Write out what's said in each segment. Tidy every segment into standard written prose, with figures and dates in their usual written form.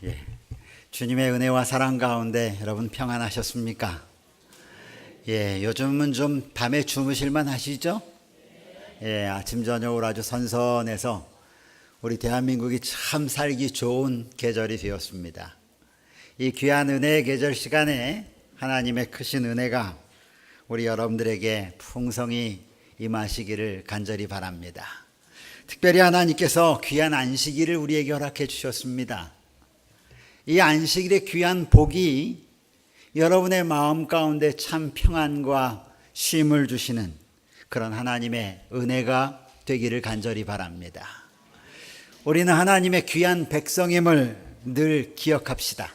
예, 주님의 은혜와 사랑 가운데 여러분 평안하셨습니까? 예, 요즘은 좀 밤에 주무실만 하시죠? 예, 아침 저녁으로 아주 선선해서 우리 대한민국이 참 살기 좋은 계절이 되었습니다. 이 귀한 은혜의 계절 시간에 하나님의 크신 은혜가 우리 여러분들에게 풍성히 임하시기를 간절히 바랍니다. 특별히 하나님께서 귀한 안식일을 우리에게 허락해 주셨습니다. 이 안식일의 귀한 복이 여러분의 마음 가운데 참 평안과 쉼을 주시는 그런 하나님의 은혜가 되기를 간절히 바랍니다. 우리는 하나님의 귀한 백성임을 늘 기억합시다.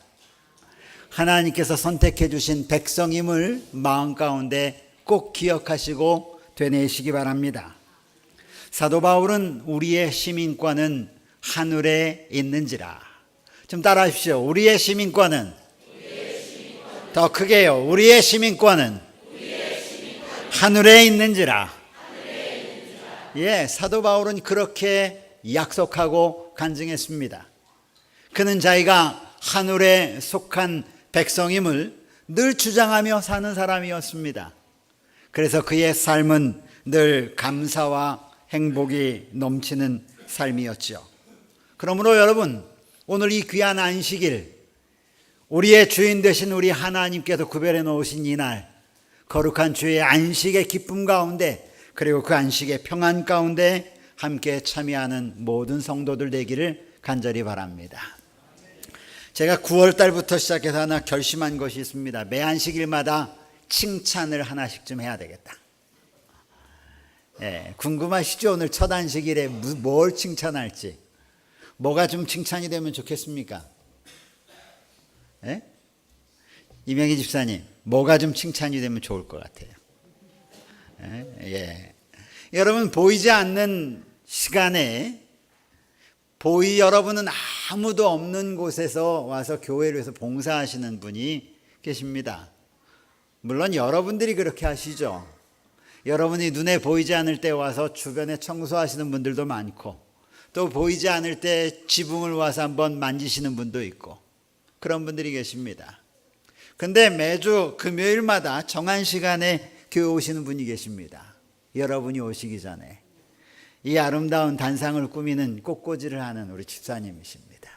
하나님께서 선택해 주신 백성임을 마음 가운데 꼭 기억하시고 되뇌시기 바랍니다. 사도 바울은 우리의 시민권은 하늘에 있는지라. 좀 따라하십시오. 우리의 시민권은 더 크게요. 우리의 시민권은 하늘에 있는지라. 예, 사도 바울은 그렇게 약속하고 간증했습니다. 그는 자기가 하늘에 속한 백성임을 늘 주장하며 사는 사람이었습니다. 그래서 그의 삶은 늘 감사와 행복이 넘치는 삶이었죠. 그러므로 여러분, 오늘 이 귀한 안식일, 우리의 주인 되신 우리 하나님께서 구별해 놓으신 이날, 거룩한 주의 안식의 기쁨 가운데, 그리고 그 안식의 평안 가운데 함께 참여하는 모든 성도들 되기를 간절히 바랍니다. 제가 9월 달부터 시작해서 하나 결심한 것이 있습니다. 매 안식일마다 칭찬을 하나씩 좀 해야 되겠다. 예, 궁금하시죠? 오늘 첫 안식일에 뭘 칭찬할지. 뭐가 좀 칭찬이 되면 좋겠습니까? 예? 이명희 집사님, 뭐가 좀 칭찬이 되면 좋을 것 같아요? 예? 예. 여러분, 보이지 않는 시간에 여러분은 아무도 없는 곳에서 와서 교회를 위해서 봉사하시는 분이 계십니다. 물론 여러분들이 그렇게 하시죠. 여러분이 눈에 보이지 않을 때 와서 주변에 청소하시는 분들도 많고, 또 보이지 않을 때 지붕을 와서 한번 만지시는 분도 있고, 그런 분들이 계십니다. 근데 매주 금요일마다 정한 시간에 교회 오시는 분이 계십니다. 여러분이 오시기 전에 이 아름다운 단상을 꾸미는 꽃꽂이를 하는 우리 집사님이십니다.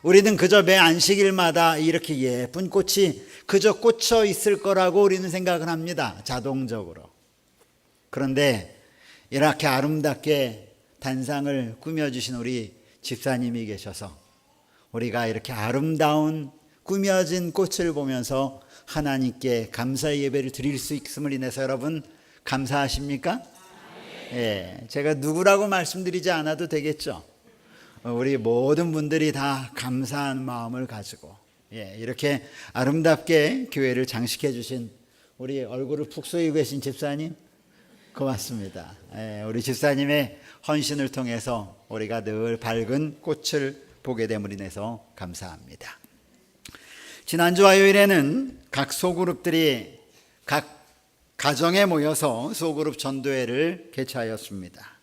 우리는 그저 매 안식일마다 이렇게 예쁜 꽃이 그저 꽂혀 있을 거라고 우리는 생각을 합니다. 자동적으로. 그런데 이렇게 아름답게 단상을 꾸며주신 우리 집사님이 계셔서 우리가 이렇게 아름다운 꾸며진 꽃을 보면서 하나님께 감사의 예배를 드릴 수 있음을 인해서 여러분 감사하십니까? 예, 제가 누구라고 말씀드리지 않아도 되겠죠. 우리 모든 분들이 다 감사한 마음을 가지고 이렇게 아름답게 교회를 장식해 주신 우리 얼굴을 푹 쏘이고 계신 집사님 고맙습니다. 우리 집사님의 헌신을 통해서 우리가 늘 밝은 꽃을 보게 됨을 인해서 감사합니다. 지난주 화요일에는 각 소그룹들이 각 가정에 모여서 소그룹 전도회를 개최하였습니다.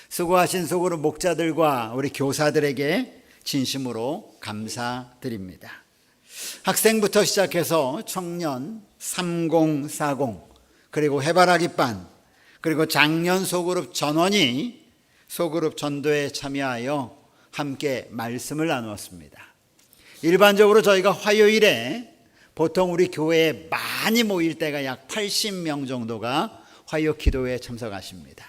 수고하신 소그룹 목자들과 우리 교사들에게 진심으로 감사드립니다. 학생부터 시작해서 청년, 3040, 그리고 해바라기반, 그리고 장년 소그룹 전원이 소그룹 전도에 참여하여 함께 말씀을 나누었습니다. 일반적으로 저희가 화요일에 보통 우리 교회에 많이 모일 때가 약 80명 정도가 화요 기도회에 참석하십니다.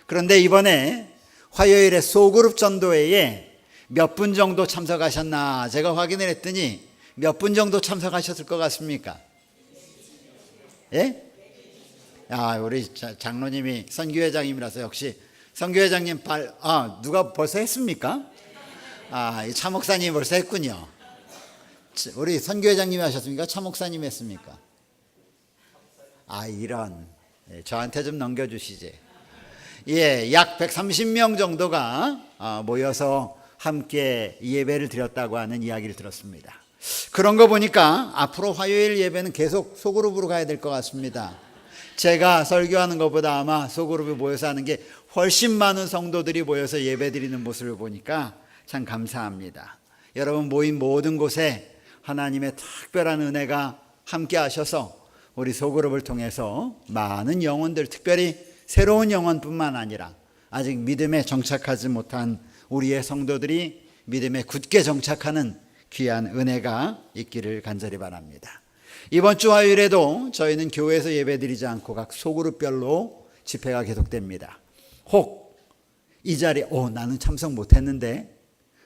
그런데 이번에 화요일에 소그룹 전도회에 몇 분 정도 참석하셨나 제가 확인을 했더니 몇 분 정도 참석하셨을 것 같습니까? 예? 우리 장로님이 선교회장님이라서 역시 선교회장님 누가 벌써 했습니까? 차 목사님이 벌써 했군요. 우리 선교회장님이 하셨습니까? 차 목사님이 했습니까? 이런. 저한테 좀 넘겨주시지. 약 130명 정도가 모여서 함께 예배를 드렸다고 하는 이야기를 들었습니다. 그런 거 보니까 앞으로 화요일 예배는 계속 소그룹으로 가야 될 것 같습니다. 제가 설교하는 것보다 아마 소그룹이 모여서 하는 게 훨씬 많은 성도들이 모여서 예배 드리는 모습을 보니까 참 감사합니다. 여러분 모인 모든 곳에 하나님의 특별한 은혜가 함께 하셔서 우리 소그룹을 통해서 많은 영혼들, 특별히 새로운 영혼뿐만 아니라 아직 믿음에 정착하지 못한 우리의 성도들이 믿음에 굳게 정착하는 귀한 은혜가 있기를 간절히 바랍니다. 이번 주 화요일에도 저희는 교회에서 예배드리지 않고 각 소그룹별로 집회가 계속됩니다. 혹 이 자리에 나는 참석 못했는데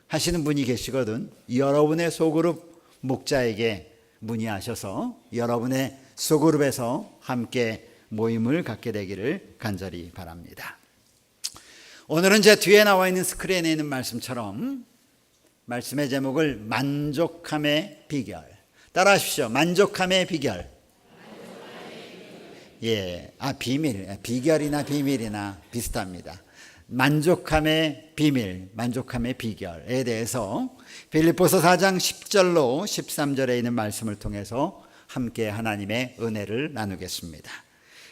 하시는 분이 계시거든. 여러분의 소그룹 목자에게 문의하셔서 여러분의 소그룹에서 함께 모임을 갖게 되기를 간절히 바랍니다. 오늘은 제 뒤에 나와 있는 스크린에 있는 말씀처럼 말씀의 제목을 만족함의 비결, 따라하십시오. 만족함의 비결. 비밀, 비결이나 비밀이나 비슷합니다. 만족함의 비밀, 만족함의 비결에 대해서 빌립보서 4장 10절로 13절에 있는 말씀을 통해서 함께 하나님의 은혜를 나누겠습니다.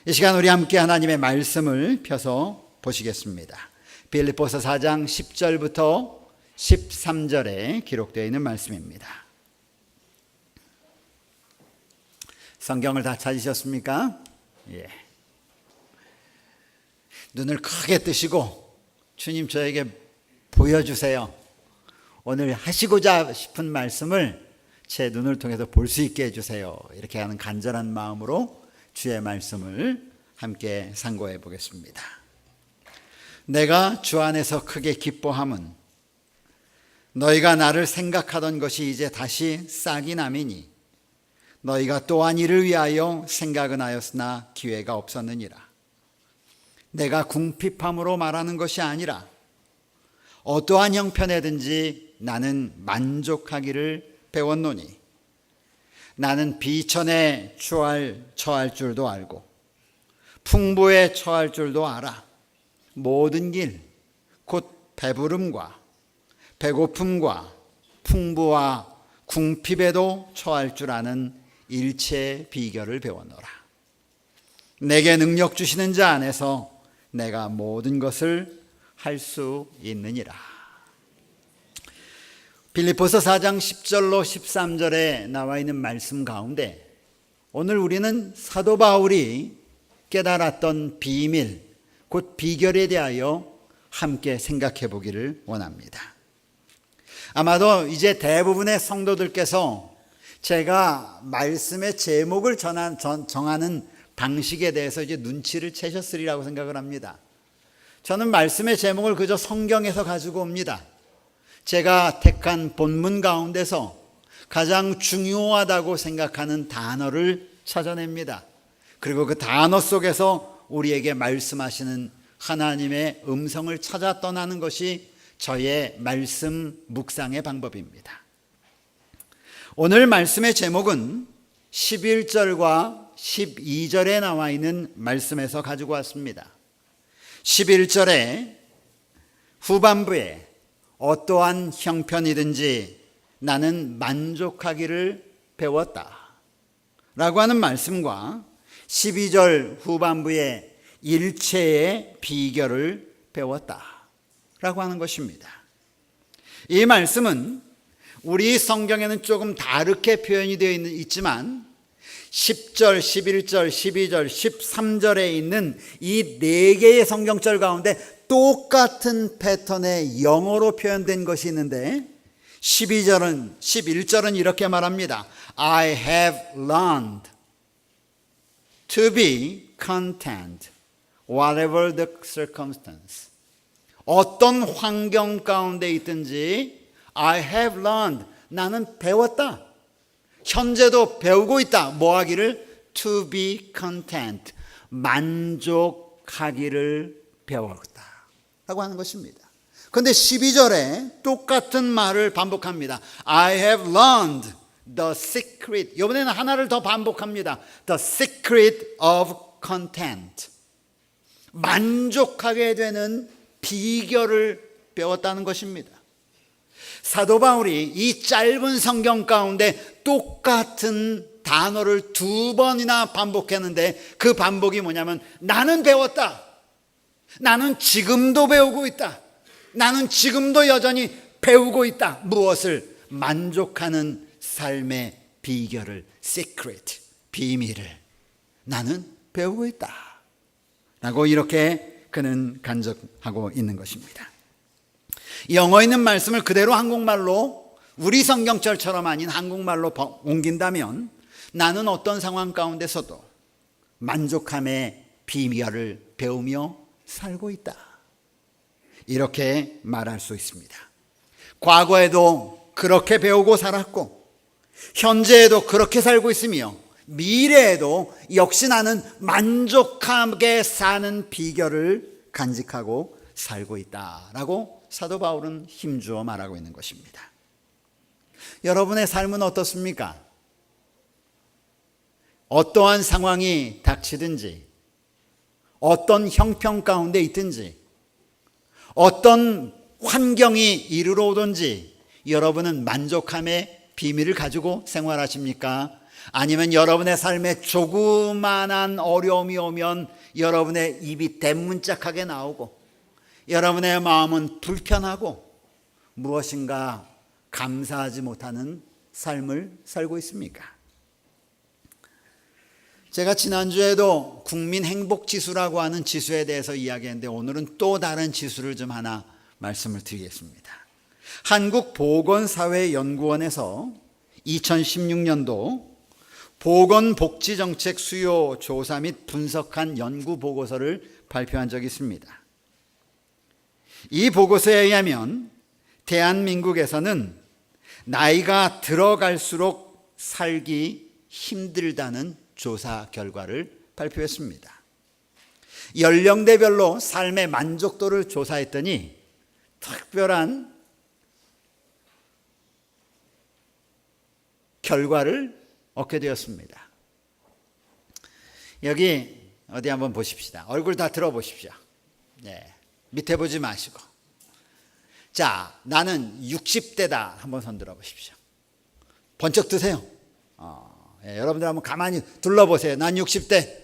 이 시간 우리 함께 하나님의 말씀을 펴서 보시겠습니다. 빌립보서 4장 10절부터 13절에 기록되어 있는 말씀입니다. 성경을 다 찾으셨습니까? 눈을 크게 뜨시고 주님 저에게 보여주세요. 오늘 하시고자 싶은 말씀을 제 눈을 통해서 볼 수 있게 해주세요. 이렇게 하는 간절한 마음으로 주의 말씀을 함께 상고해 보겠습니다. 내가 주 안에서 크게 기뻐함은 너희가 나를 생각하던 것이 이제 다시 싹이 남이니 너희가 또한 이를 위하여 생각은 하였으나 기회가 없었느니라. 내가 궁핍함으로 말하는 것이 아니라 어떠한 형편에든지 나는 만족하기를 배웠노니 나는 비천에 처할 줄도 알고 풍부에 처할 줄도 알아. 모든 길 곧 배부름과 배고픔과 풍부와 궁핍에도 처할 줄 아는 일체의 비결을 배웠노라. 내게 능력 주시는 자 안에서 내가 모든 것을 할 수 있느니라. 빌립보서 4장 10절로 13절에 나와 있는 말씀 가운데 오늘 우리는 사도 바울이 깨달았던 비밀, 곧 비결에 대하여 함께 생각해 보기를 원합니다. 아마도 이제 대부분의 성도들께서 제가 말씀의 제목을 정하는 방식에 대해서 이제 눈치를 채셨으리라고 생각을 합니다. 저는 말씀의 제목을 그저 성경에서 가지고 옵니다. 제가 택한 본문 가운데서 가장 중요하다고 생각하는 단어를 찾아냅니다. 그리고 그 단어 속에서 우리에게 말씀하시는 하나님의 음성을 찾아 떠나는 것이 저의 말씀 묵상의 방법입니다. 오늘 말씀의 제목은 11절과 12절에 나와 있는 말씀에서 가지고 왔습니다. 11절에 후반부에 어떠한 형편이든지 나는 만족하기를 배웠다 라고 하는 말씀과 12절 후반부에 일체의 비결을 배웠다 라고 하는 것입니다. 이 말씀은 우리 성경에는 조금 다르게 표현이 되어 있지만 10절, 11절, 12절, 13절에 있는 이 네 개의 성경절 가운데 똑같은 패턴의 영어로 표현된 것이 있는데 11절은 이렇게 말합니다. I have learned to be content whatever the circumstance. 어떤 환경 가운데 있든지 I have learned, 나는 배웠다. 현재도 배우고 있다. 뭐 하기를? To be content, 만족하기를 배웠다 라고 하는 것입니다. 그런데 12절에 똑같은 말을 반복합니다. I have learned the secret. 이번에는 하나를 더 반복합니다. The secret of content. 만족하게 되는 비결을 배웠다는 것입니다. 사도 바울이 이 짧은 성경 가운데 똑같은 단어를 2번이나 반복했는데 그 반복이 뭐냐면 나는 배웠다. 나는 지금도 배우고 있다. 나는 지금도 여전히 배우고 있다. 무엇을? 만족하는 삶의 비결을, secret, 비밀을 나는 배우고 있다 라고 이렇게 그는 간증하고 있는 것입니다. 영어에 있는 말씀을 그대로 한국말로, 우리 성경절처럼 아닌 한국말로 옮긴다면 나는 어떤 상황 가운데서도 만족함의 비밀을 배우며 살고 있다, 이렇게 말할 수 있습니다. 과거에도 그렇게 배우고 살았고 현재에도 그렇게 살고 있으며 미래에도 역시 나는 만족하게 사는 비결을 간직하고 살고 있다라고 사도 바울은 힘주어 말하고 있는 것입니다. 여러분의 삶은 어떻습니까? 어떠한 상황이 닥치든지, 어떤 형편 가운데 있든지, 어떤 환경이 이르러 오든지 여러분은 만족함의 비밀을 가지고 생활하십니까? 아니면 여러분의 삶에 조그만한 어려움이 오면 여러분의 입이 대문짝하게 나오고 여러분의 마음은 불편하고 무엇인가 감사하지 못하는 삶을 살고 있습니까? 제가 지난주에도 국민행복지수라고 하는 지수에 대해서 이야기했는데 오늘은 또 다른 지수를 좀 하나 말씀을 드리겠습니다. 한국보건사회연구원에서 2016년도 보건복지정책 수요 조사 및 분석한 연구 보고서를 발표한 적이 있습니다. 이 보고서에 의하면 대한민국에서는 나이가 들어갈수록 살기 힘들다는 조사 결과를 발표했습니다. 연령대별로 삶의 만족도를 조사했더니 특별한 결과를 얻게 되었습니다. 여기 어디 한번 보십시다. 얼굴 다 들어보십시오. 네, 밑에 보지 마시고. 자, 나는 60대다. 한번 손 들어보십시오. 번쩍 드세요. 여러분들 한번 가만히 둘러보세요. 난 60대.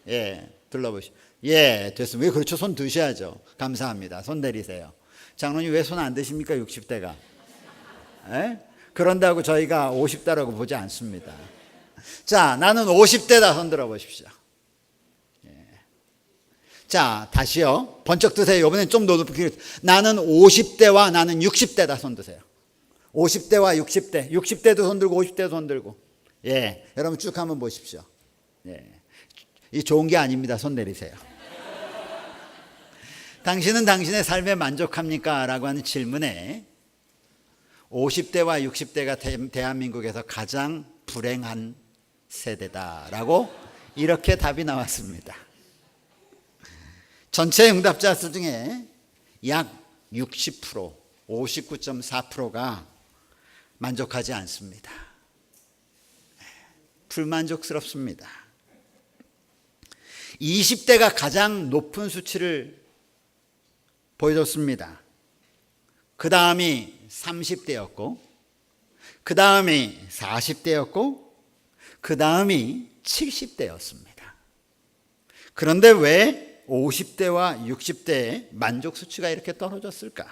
예, 둘러보시오. 예, 됐습니다. 왜 그렇죠? 손 드셔야죠. 감사합니다. 손 내리세요. 장로님 왜 손 안 드십니까? 60대가. 예? 그런다고 저희가 50대라고 보지 않습니다. 자, 나는 50대다. 손 들어보십시오. 예. 자, 다시요. 번쩍 드세요. 이번엔 좀 더 높게. 나는 50대와 나는 60대다. 손 드세요. 50대와 60대. 60대도 손 들고 50대도 손 들고. 예, 여러분 쭉 한번 보십시오. 예. 이 좋은 게 아닙니다. 손 내리세요. 당신은 당신의 삶에 만족합니까? 라고 하는 질문에 50대와 60대가 대한민국에서 가장 불행한 세대다라고 이렇게 답이 나왔습니다. 전체 응답자 수 중에 약 60%, 59.4%가 만족하지 않습니다. 불만족스럽습니다. 20대가 가장 높은 수치를 보여줬습니다. 그 다음이 30대였고, 그 다음이 40대였고, 그 다음이 70대였습니다. 그런데 왜 50대와 60대의 만족 수치가 이렇게 떨어졌을까?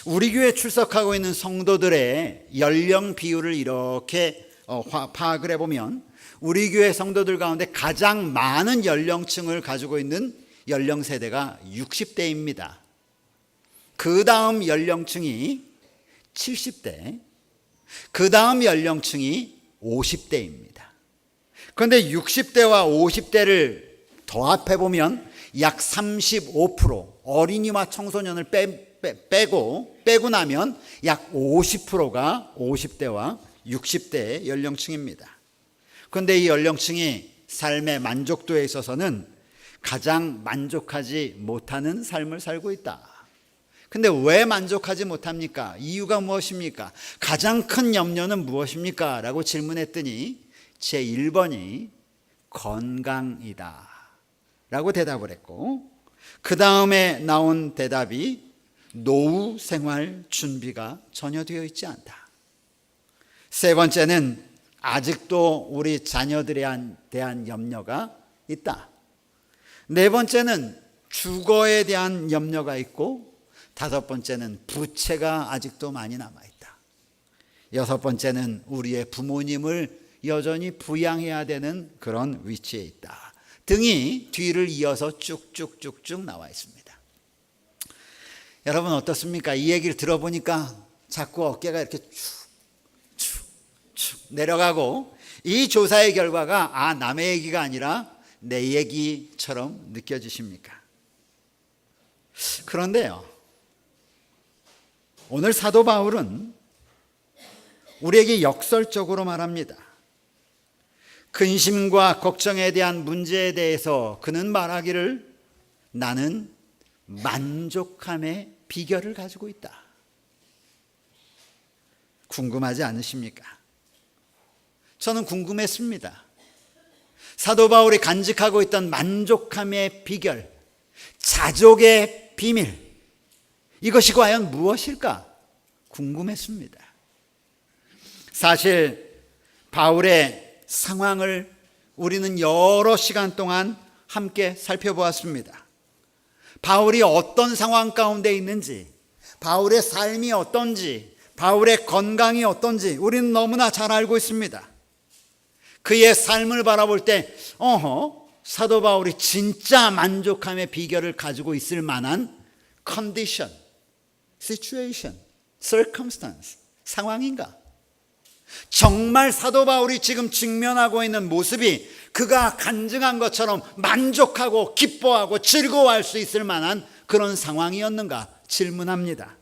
우리 교회에 출석하고 있는 성도들의 연령 비율을 이렇게 파악을 해보면 우리 교회 성도들 가운데 가장 많은 연령층을 가지고 있는 연령 세대가 60대입니다. 그 다음 연령층이 70대, 그 다음 연령층이 50대입니다. 그런데 60대와 50대를 더합해보면 약 35%, 어린이와 청소년을 빼고 나면 약 50%가 50대와 60대의 연령층입니다. 그런데 이 연령층이 삶의 만족도에 있어서는 가장 만족하지 못하는 삶을 살고 있다. 근데 왜 만족하지 못합니까? 이유가 무엇입니까? 가장 큰 염려는 무엇입니까? 라고 질문했더니 제 1번이 건강이다 라고 대답을 했고, 그 다음에 나온 대답이 노후 생활 준비가 전혀 되어 있지 않다. 세 번째는 아직도 우리 자녀들에 대한 염려가 있다. 네 번째는 주거에 대한 염려가 있고, 다섯 번째는 부채가 아직도 많이 남아있다. 6번째는 우리의 부모님을 여전히 부양해야 되는 그런 위치에 있다. 등이 뒤를 이어서 쭉쭉쭉쭉 나와 있습니다. 여러분 어떻습니까? 이 얘기를 들어보니까 자꾸 어깨가 이렇게 축 내려가고, 이 조사의 결과가 남의 얘기가 아니라 내 얘기처럼 느껴지십니까? 그런데요, 오늘 사도 바울은 우리에게 역설적으로 말합니다. 근심과 걱정에 대한 문제에 대해서 그는 말하기를 나는 만족함의 비결을 가지고 있다. 궁금하지 않으십니까? 저는 궁금했습니다. 사도 바울이 간직하고 있던 만족함의 비결, 자족의 비밀, 이것이 과연 무엇일까 궁금했습니다. 사실 바울의 상황을 우리는 여러 시간 동안 함께 살펴보았습니다. 바울이 어떤 상황 가운데 있는지, 바울의 삶이 어떤지, 바울의 건강이 어떤지 우리는 너무나 잘 알고 있습니다. 그의 삶을 바라볼 때 사도 바울이 진짜 만족함의 비결을 가지고 있을 만한 컨디션, situation, circumstance, 상황인가? 정말 사도 바울이 지금 직면하고 있는 모습이 그가 간증한 것처럼 만족하고 기뻐하고 즐거워할 수 있을 만한 그런 상황이었는가 질문합니다.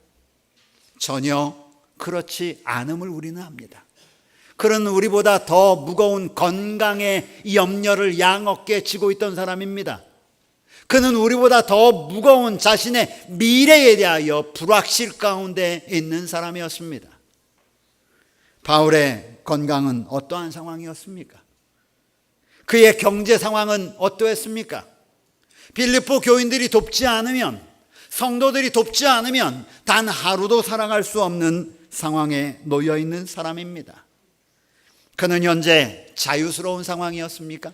전혀 그렇지 않음을 우리는 압니다. 그는 우리보다 더 무거운 건강의 염려를 양어깨에 쥐고 있던 사람입니다. 그는 우리보다 더 무거운 자신의 미래에 대하여 불확실 가운데 있는 사람이었습니다. 바울의 건강은 어떠한 상황이었습니까? 그의 경제 상황은 어떠했습니까? 빌립보 교인들이 돕지 않으면, 성도들이 돕지 않으면 단 하루도 살아갈 수 없는 상황에 놓여 있는 사람입니다. 그는 현재 자유스러운 상황이었습니까?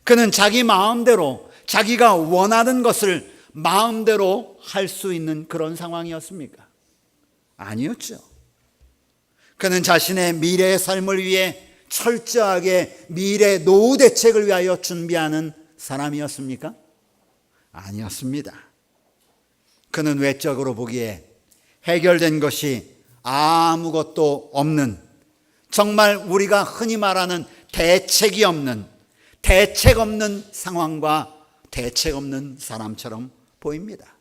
그는 자기 마음대로 자기가 원하는 것을 마음대로 할 수 있는 그런 상황이었습니까? 아니었죠. 그는 자신의 미래의 삶을 위해 철저하게 미래 노후 대책을 위하여 준비하는 사람이었습니까? 아니었습니다. 그는 외적으로 보기에 해결된 것이 아무것도 없는, 정말 우리가 흔히 말하는 대책 없는 상황과 대책 없는 사람처럼 보입니다.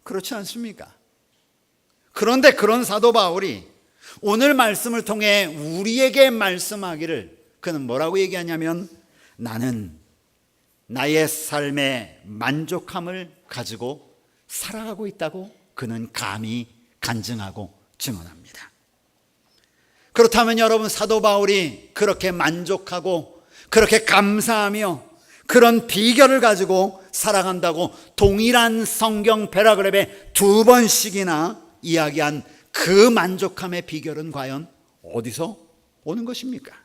그렇지 않습니까? 그런데 그런 사도 바울이 오늘 말씀을 통해 우리에게 말씀하기를, 그는 뭐라고 얘기하냐면 나는 나의 삶의 만족함을 가지고 살아가고 있다고 그는 감히 간증하고 증언합니다. 그렇다면 여러분, 사도 바울이 그렇게 만족하고 그렇게 감사하며 그런 비결을 가지고 살아간다고 동일한 성경 패러그랩에 2번씩이나 이야기한 그 만족함의 비결은 과연 어디서 오는 것입니까?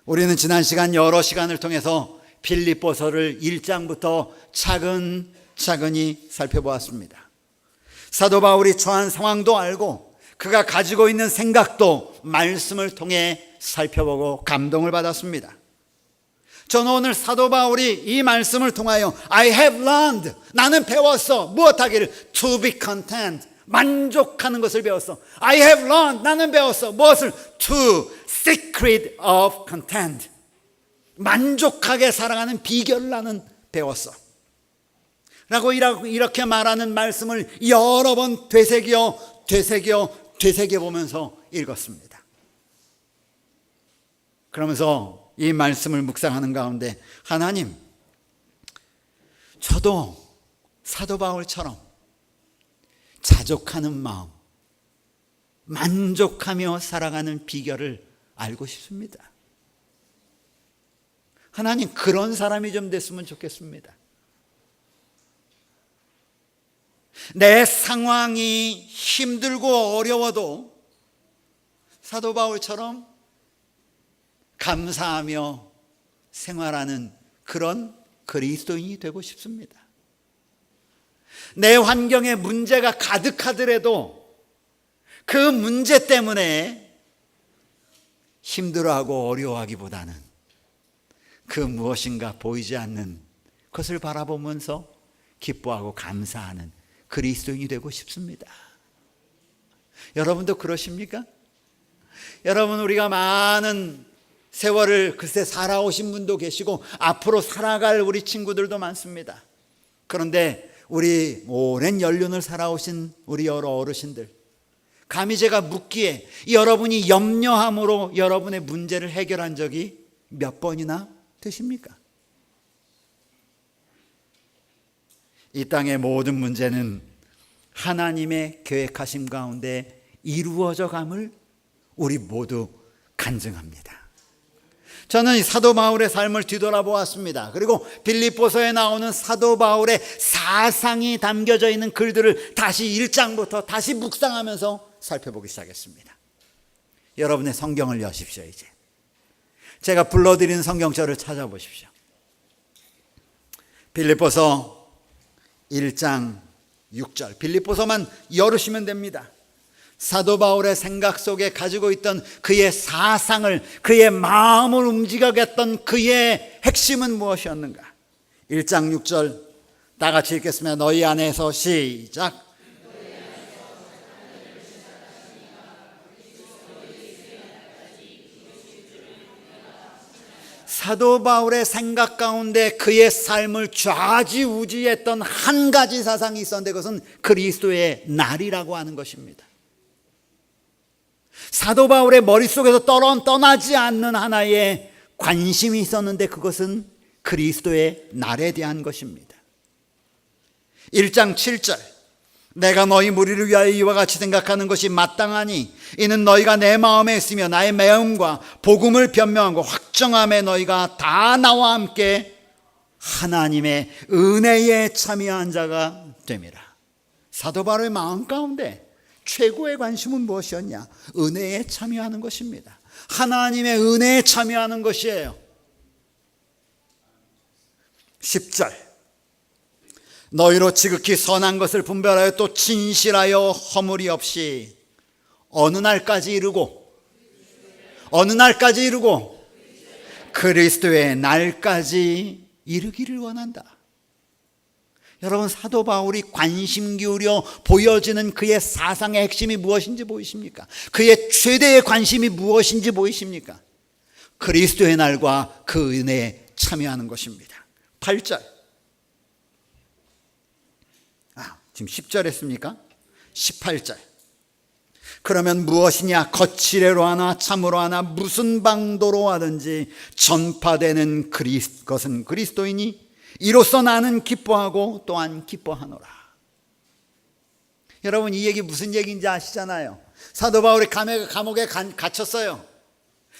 우리는 지난 시간 여러 시간을 통해서 빌립보서를 1장부터 차근차근히 살펴보았습니다. 사도 바울이 처한 상황도 알고 그가 가지고 있는 생각도 말씀을 통해 살펴보고 감동을 받았습니다. 저는 오늘 사도 바울이 이 말씀을 통하여 I have learned, 나는 배웠어. 무엇하기를? To be content, 만족하는 것을 배웠어. I have learned, 나는 배웠어. 무엇을? To secret of content, 만족하게 살아가는 비결을 나는 배웠어 라고 이렇게 말하는 말씀을 여러 번 되새겨보면서 읽었습니다. 그러면서 이 말씀을 묵상하는 가운데 하나님, 저도 사도 바울처럼 자족하는 마음, 만족하며 살아가는 비결을 알고 싶습니다. 하나님, 그런 사람이 좀 됐으면 좋겠습니다. 내 상황이 힘들고 어려워도 사도 바울처럼 감사하며 생활하는 그런 그리스도인이 되고 싶습니다. 내 환경에 문제가 가득하더라도 그 문제 때문에 힘들어하고 어려워하기보다는 그 무엇인가 보이지 않는 것을 바라보면서 기뻐하고 감사하는 그리스도인이 되고 싶습니다. 여러분도 그러십니까? 여러분, 우리가 많은 세월을 글쎄 살아오신 분도 계시고 앞으로 살아갈 우리 친구들도 많습니다. 그런데 우리 오랜 연륜을 살아오신 우리 여러 어르신들, 감히 제가 묻기에 여러분이 염려함으로 여러분의 문제를 해결한 적이 몇 번이나 되십니까? 이 땅의 모든 문제는 하나님의 계획하심 가운데 이루어져 감을 우리 모두 간증합니다. 저는 이 사도 바울의 삶을 뒤돌아보았습니다. 그리고 빌립보서에 나오는 사도 바울의 사상이 담겨져 있는 글들을 다시 1장부터 다시 묵상하면서 살펴보기 시작했습니다. 여러분의 성경을 여십시오. 이제 제가 불러드리는 성경절을 찾아보십시오. 빌립보서 1장 6절, 빌립보서만 열으시면 됩니다. 사도 바울의 생각 속에 가지고 있던 그의 사상을, 그의 마음을 움직이게 했던 그의 핵심은 무엇이었는가? 1장 6절 다 같이 읽겠습니다. 너희 안에서 시작. 사도 바울의 생각 가운데 그의 삶을 좌지우지했던 한 가지 사상이 있었는데 그것은 그리스도의 날이라고 하는 것입니다. 사도 바울의 머릿속에서 떠나지 않는 하나의 관심이 있었는데 그것은 그리스도의 날에 대한 것입니다. 1장 7절 내가 너희 무리를 위하여 이와 같이 생각하는 것이 마땅하니 이는 너희가 내 마음에 있으며 나의 마음과 복음을 변명하고 확정함에 너희가 다 나와 함께 하나님의 은혜에 참여한 자가 됨이라. 사도 바울의 마음 가운데 최고의 관심은 무엇이었냐? 은혜에 참여하는 것입니다. 하나님의 은혜에 참여하는 것이에요. 10절 너희로 지극히 선한 것을 분별하여 또 진실하여 허물이 없이 어느 날까지 이루고 그리스도의 날까지 이르기를 원한다. 여러분, 사도 바울이 관심 기울여 보여지는 그의 사상의 핵심이 무엇인지 보이십니까? 그의 최대의 관심이 무엇인지 보이십니까? 그리스도의 날과 그 은혜에 참여하는 것입니다. 8절 지금 10절 했습니까? 18절 그러면 무엇이냐? 거칠애로 하나 참으로 하나 무슨 방도로 하든지 전파되는 것은 그리스도이니 이로써 나는 기뻐하고 또한 기뻐하노라. 여러분, 이 얘기 무슨 얘기인지 아시잖아요. 사도 바울이 감옥에 갇혔어요.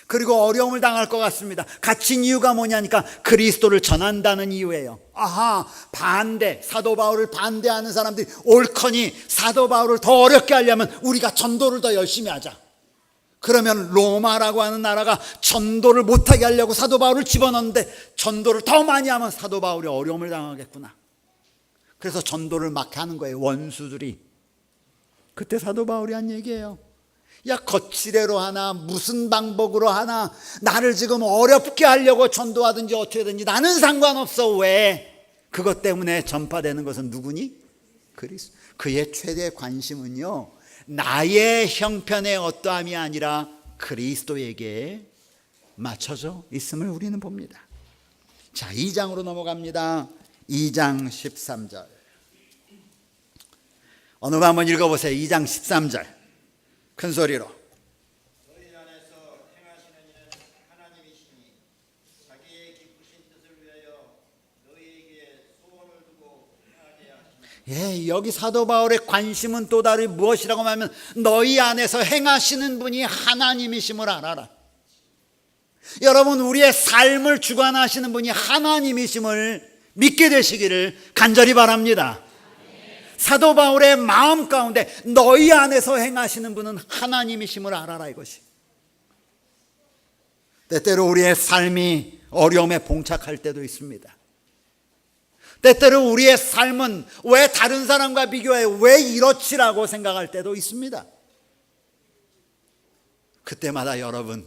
그리고 어려움을 당할 것 같습니다. 갇힌 이유가 뭐냐니까 그리스도를 전한다는 이유예요. 아하, 반대, 사도 바울을 반대하는 사람들이 옳거니 사도 바울을 더 어렵게 하려면 우리가 전도를 더 열심히 하자. 그러면 로마라고 하는 나라가 전도를 못하게 하려고 사도 바울을 집어넣는데 전도를 더 많이 하면 사도 바울이 어려움을 당하겠구나. 그래서 전도를 막 하는 거예요, 원수들이. 그때 사도 바울이 한 얘기예요. 야, 거칠애로 하나 무슨 방법으로 하나 나를 지금 어렵게 하려고 전도하든지 어떻게든지 나는 상관없어. 왜? 그것 때문에 전파되는 것은 누구니? 그리스도. 그의 최대 관심은요, 나의 형편의 어떠함이 아니라 그리스도에게 맞춰져 있음을 우리는 봅니다. 자, 2장으로 넘어갑니다. 2장 13절 어느 분 한번 읽어보세요. 2장 13절 큰 소리로. 너희 안에서 행하시는 이는 하나님이시니 자기의 기쁘신 뜻을 위하여 너희에게 소원을 두고 행하게 하시니. 여기 사도 바울의 관심은 또 다른 무엇이라고 하면 너희 안에서 행하시는 분이 하나님이심을 알아라. 여러분, 우리의 삶을 주관하시는 분이 하나님이심을 믿게 되시기를 간절히 바랍니다. 사도 바울의 마음 가운데 너희 안에서 행하시는 분은 하나님이심을 알아라, 이것이. 때때로 우리의 삶이 어려움에 봉착할 때도 있습니다. 때때로 우리의 삶은 왜 다른 사람과 비교해 왜 이렇지라고 생각할 때도 있습니다. 그때마다 여러분,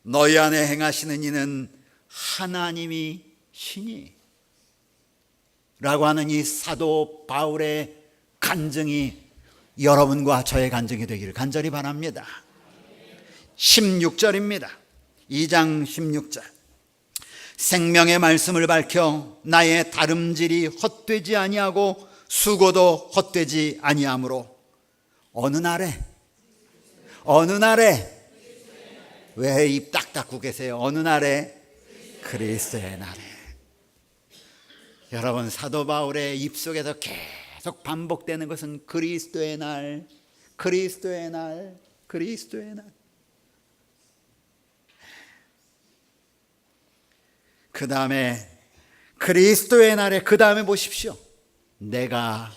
너희 안에 행하시는 이는 하나님이 시니 라고 하는 이 사도 바울의 간증이 여러분과 저의 간증이 되기를 간절히 바랍니다. 16절입니다. 2장 16절. 생명의 말씀을 밝혀 나의 다름질이 헛되지 아니하고 수고도 헛되지 아니하므로 어느 날에 왜 입 딱 닫고 계세요? 어느 날에? 그리스도의 날에. 여러분, 사도 바울의 입속에서 계속 반복되는 것은 그리스도의 날, 그리스도의 날, 그리스도의 날. 그 다음에 그리스도의 날에 그 다음에 보십시오. 내가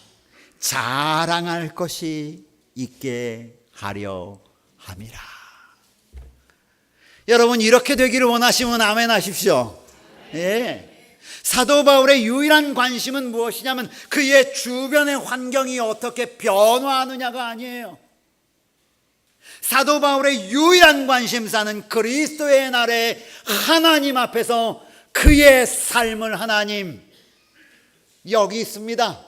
자랑할 것이 있게 하려 함이라. 여러분, 이렇게 되기를 원하시면 아멘 하십시오. 예. 사도 바울의 유일한 관심은 무엇이냐면 그의 주변의 환경이 어떻게 변화하느냐가 아니에요. 사도 바울의 유일한 관심사는 그리스도의 날에 하나님 앞에서 그의 삶을 하나님 여기 있습니다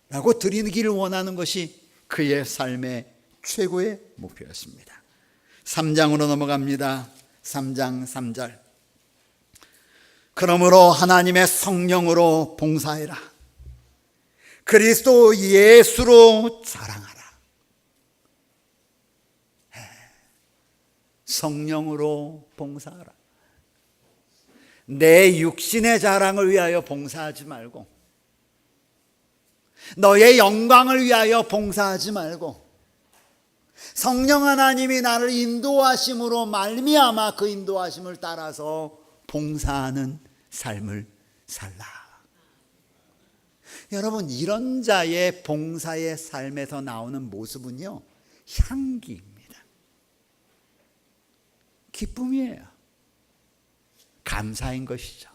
라고 드리기를 원하는 것이 그의 삶의 최고의 목표였습니다. 3장으로 넘어갑니다. 3장 3절. 그러므로 하나님의 성령으로 봉사해라. 그리스도 예수로 자랑하라. 성령으로 봉사하라. 내 육신의 자랑을 위하여 봉사하지 말고, 너의 영광을 위하여 봉사하지 말고, 성령 하나님이 나를 인도하심으로 말미암아 그 인도하심을 따라서 봉사하는 삶을 살라. 여러분, 이런 자의 봉사의 삶에서 나오는 모습은요, 향기입니다. 기쁨이에요. 감사인 것이죠.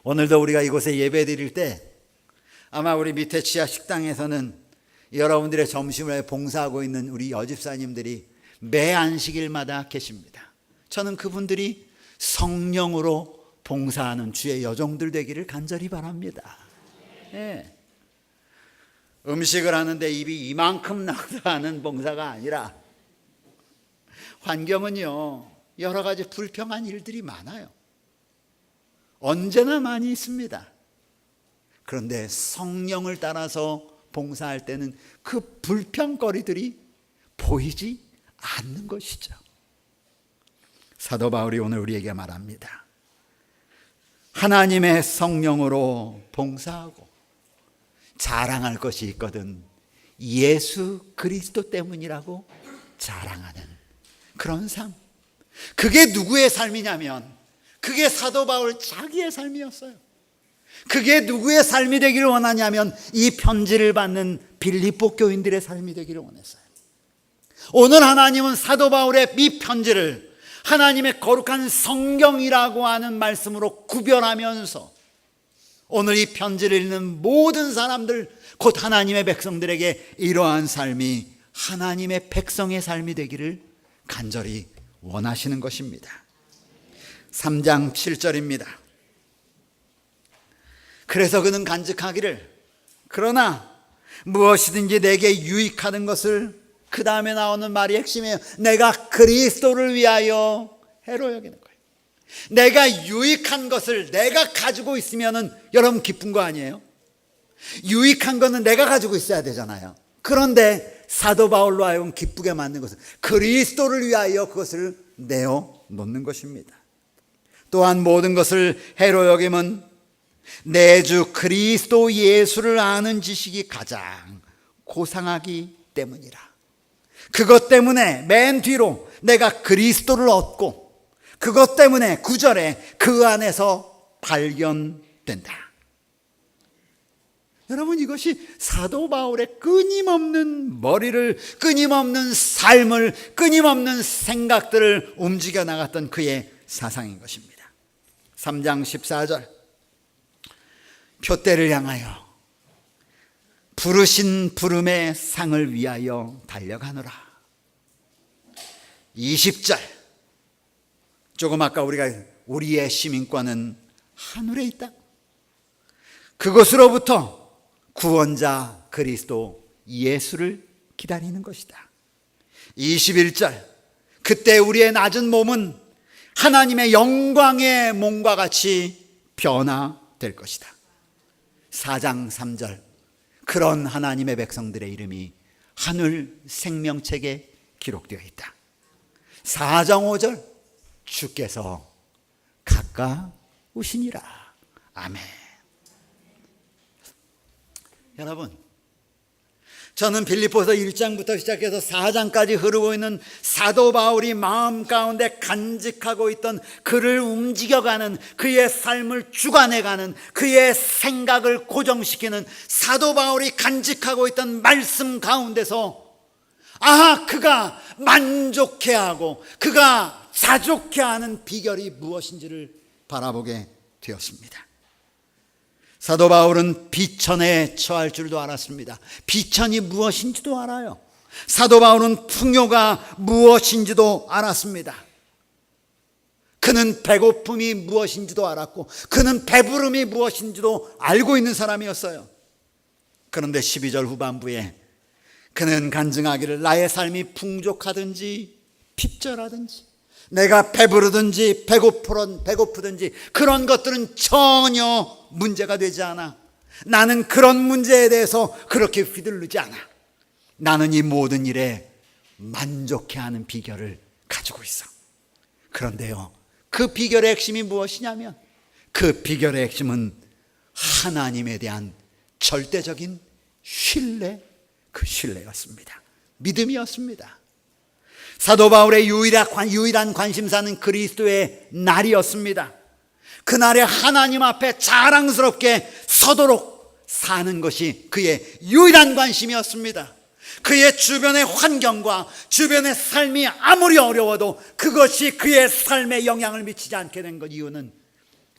오늘도 우리가 이곳에 예배 드릴 때 아마 우리 밑에 지하 식당에서는 여러분들의 점심을 봉사하고 있는 우리 여집사님들이 매 안식일마다 계십니다. 저는 그분들이 성령으로 봉사하는 주의 여종들 되기를 간절히 바랍니다. 네. 음식을 하는데 입이 이만큼 나와서 하는 봉사가 아니라, 환경은요 여러 가지 불평한 일들이 많아요. 언제나 많이 있습니다. 그런데 성령을 따라서 봉사할 때는 그 불평거리들이 보이지 않는 것이죠. 사도 바울이 오늘 우리에게 말합니다. 하나님의 성령으로 봉사하고 자랑할 것이 있거든 예수 그리스도 때문이라고 자랑하는 그런 삶. 그게 누구의 삶이냐면 그게 사도 바울 자기의 삶이었어요. 그게 누구의 삶이 되기를 원하냐면 이 편지를 받는 빌립보 교인들의 삶이 되기를 원했어요. 오늘 하나님은 사도 바울의 이 편지를 하나님의 거룩한 성경이라고 하는 말씀으로 구별하면서 오늘 이 편지를 읽는 모든 사람들, 곧 하나님의 백성들에게 이러한 삶이 하나님의 백성의 삶이 되기를 간절히 원하시는 것입니다. 3장 7절입니다. 그래서 그는 간직하기를, 그러나 무엇이든지 내게 유익하는 것을, 그 다음에 나오는 말이 핵심이에요. 내가 그리스도를 위하여 해로 여기는 거예요. 내가 유익한 것을 내가 가지고 있으면은 여러분 기쁜 거 아니에요? 유익한 거는 내가 가지고 있어야 되잖아요. 그런데 사도 바울로 하여금 기쁘게 만든 것은 그리스도를 위하여 그것을 내어 놓는 것입니다. 또한 모든 것을 해로 여김은 내 주 그리스도 예수를 아는 지식이 가장 고상하기 때문이라. 그것 때문에 맨 뒤로 내가 그리스도를 얻고, 그것 때문에 9절에 그 안에서 발견된다. 여러분, 이것이 사도 바울의 끊임없는 머리를, 끊임없는 삶을, 끊임없는 생각들을 움직여 나갔던 그의 사상인 것입니다. 3장 14절. 표대를 향하여 부르신 부름의 상을 위하여 달려가노라. 20절, 조금 아까 우리의 시민권은 하늘에 있다. 그것으로부터 구원자 그리스도 예수를 기다리는 것이다. 21절, 그때 우리의 낮은 몸은 하나님의 영광의 몸과 같이 변화될 것이다. 4장 3절, 그런 하나님의 백성들의 이름이 하늘 생명책에 기록되어 있다. 4장 5절, 주께서 가까우시니라. 아멘. 여러분, 저는 빌립보서 1장부터 시작해서 4장까지 흐르고 있는 사도 바울이 마음 가운데 간직하고 있던, 그를 움직여가는, 그의 삶을 주관해가는, 그의 생각을 고정시키는 사도 바울이 간직하고 있던 말씀 가운데서 그가 만족해하고 그가 자족해하는 비결이 무엇인지를 바라보게 되었습니다. 사도 바울은 비천에 처할 줄도 알았습니다. 비천이 무엇인지도 알아요. 사도 바울은 풍요가 무엇인지도 알았습니다. 그는 배고픔이 무엇인지도 알았고, 그는 배부름이 무엇인지도 알고 있는 사람이었어요. 그런데 12절 후반부에 그는 간증하기를, 나의 삶이 풍족하든지 핍절하든지, 내가 배부르든지 배고프든지 그런 것들은 전혀 문제가 되지 않아. 나는 그런 문제에 대해서 그렇게 휘둘르지 않아. 나는 이 모든 일에 만족해하는 비결을 가지고 있어. 그런데요, 그 비결의 핵심이 무엇이냐면, 그 비결의 핵심은 하나님에 대한 절대적인 신뢰, 그 신뢰였습니다. 믿음이었습니다. 사도 바울의 유일한 관심사는 그리스도의 날이었습니다. 그날에 하나님 앞에 자랑스럽게 서도록 사는 것이 그의 유일한 관심이었습니다. 그의 주변의 환경과 주변의 삶이 아무리 어려워도 그것이 그의 삶에 영향을 미치지 않게 된 것, 이유는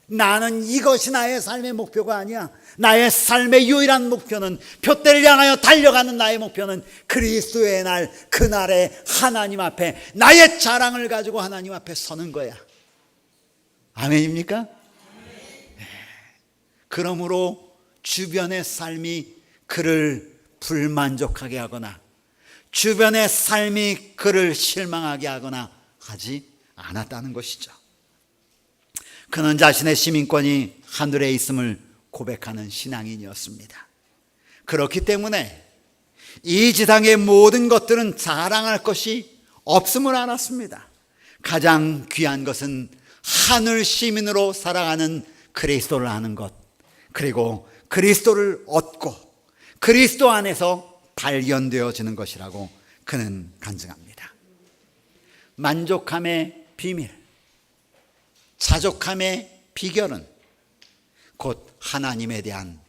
나는 이것이 나의 삶의 목표가 아니야. 나의 삶의 유일한 목표는, 표대를 향하여 달려가는 나의 목표는 그리스도의 날, 그날에 하나님 앞에 나의 자랑을 가지고 하나님 앞에 서는 거야. 아멘입니까? 네. 그러므로 주변의 삶이 그를 불만족하게 하거나 주변의 삶이 그를 실망하게 하거나 하지 않았다는 것이죠. 그는 자신의 시민권이 하늘에 있음을 고백하는 신앙인이었습니다. 그렇기 때문에 이 지상의 모든 것들은 자랑할 것이 없음을 알았습니다. 가장 귀한 것은 하늘 시민으로 살아가는 그리스도를 아는 것, 그리고 그리스도를 얻고 그리스도 안에서 발견되어지는 것이라고 그는 간증합니다. 만족함의 비밀, 자족함의 비결은 곧 하나님에 대한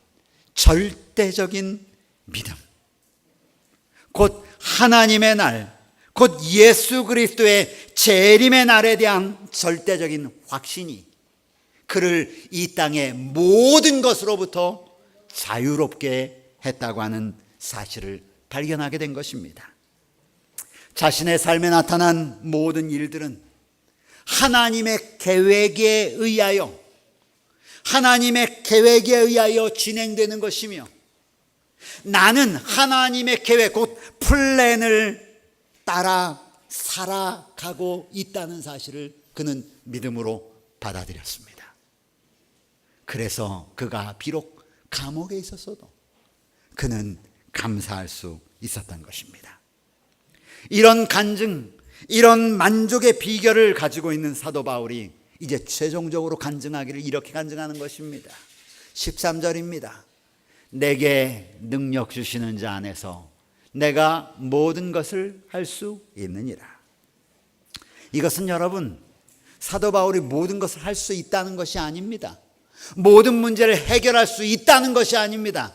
절대적인 믿음, 곧 하나님의 날, 곧 예수 그리스도의 재림의 날에 대한 절대적인 확신이 그를 이 땅의 모든 것으로부터 자유롭게 했다고 하는 사실을 발견하게 된 것입니다. 자신의 삶에 나타난 모든 일들은 하나님의 계획에 의하여 진행되는 것이며, 나는 하나님의 계획, 곧 플랜을 따라 살아가고 있다는 사실을 그는 믿음으로 받아들였습니다. 그래서 그가 비록 감옥에 있었어도 그는 감사할 수 있었던 것입니다. 이런 간증, 이런 만족의 비결을 가지고 있는 사도 바울이 이제 최종적으로 간증하기를 이렇게 간증하는 것입니다. 13절입니다. 내게 능력 주시는 자 안에서 내가 모든 것을 할 수 있느니라. 이것은 여러분, 사도 바울이 모든 것을 할 수 있다는 것이 아닙니다. 모든 문제를 해결할 수 있다는 것이 아닙니다.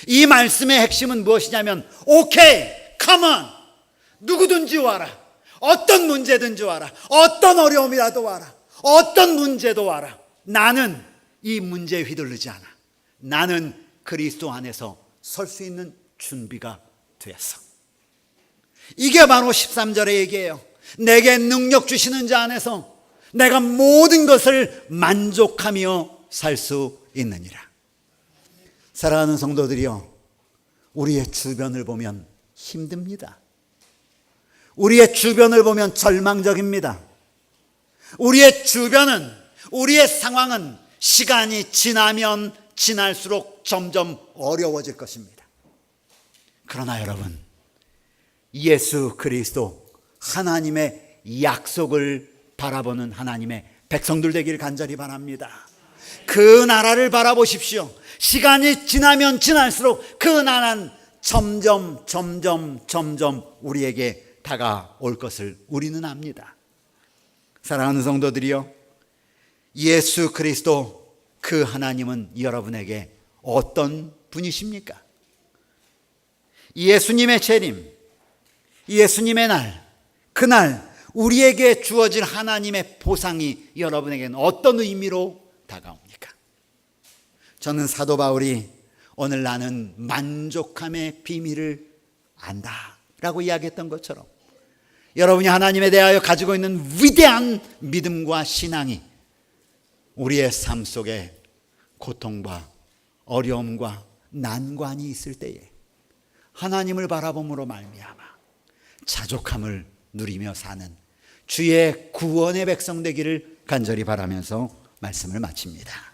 이 말씀의 핵심은 무엇이냐면, 오케이, 컴온, 누구든지 와라, 어떤 문제든지 와라, 어떤 어려움이라도 와라, 어떤 문제도 와라, 나는 이 문제에 휘둘리지 않아. 나는 그리스도 안에서 설 수 있는 준비가 되었어. 이게 바로 13절의 얘기예요. 내게 능력 주시는 자 안에서 내가 모든 것을 만족하며 살 수 있느니라. 사랑하는 성도들이여, 우리의 주변을 보면 힘듭니다. 우리의 주변을 보면 절망적입니다. 우리의 주변은, 우리의 상황은 시간이 지나면 지날수록 점점 어려워질 것입니다. 그러나 여러분, 예수 그리스도 하나님의 약속을 바라보는 하나님의 백성들 되기를 간절히 바랍니다. 그 나라를 바라보십시오. 시간이 지나면 지날수록 그 나라는 점점 우리에게 다가올 것을 우리는 압니다. 사랑하는 성도들이여, 예수 그리스도 그 하나님은 여러분에게 어떤 분이십니까? 예수님의 재림, 예수님의 날, 그날 우리에게 주어질 하나님의 보상이 여러분에게는 어떤 의미로 다가옵니까? 저는 사도 바울이 오늘 나는 만족함의 비밀을 안다 라고 이야기했던 것처럼 여러분이 하나님에 대하여 가지고 있는 위대한 믿음과 신앙이 우리의 삶 속에 고통과 어려움과 난관이 있을 때에 하나님을 바라봄으로 말미암아 자족함을 누리며 사는 주의 구원의 백성 되기를 간절히 바라면서 말씀을 마칩니다.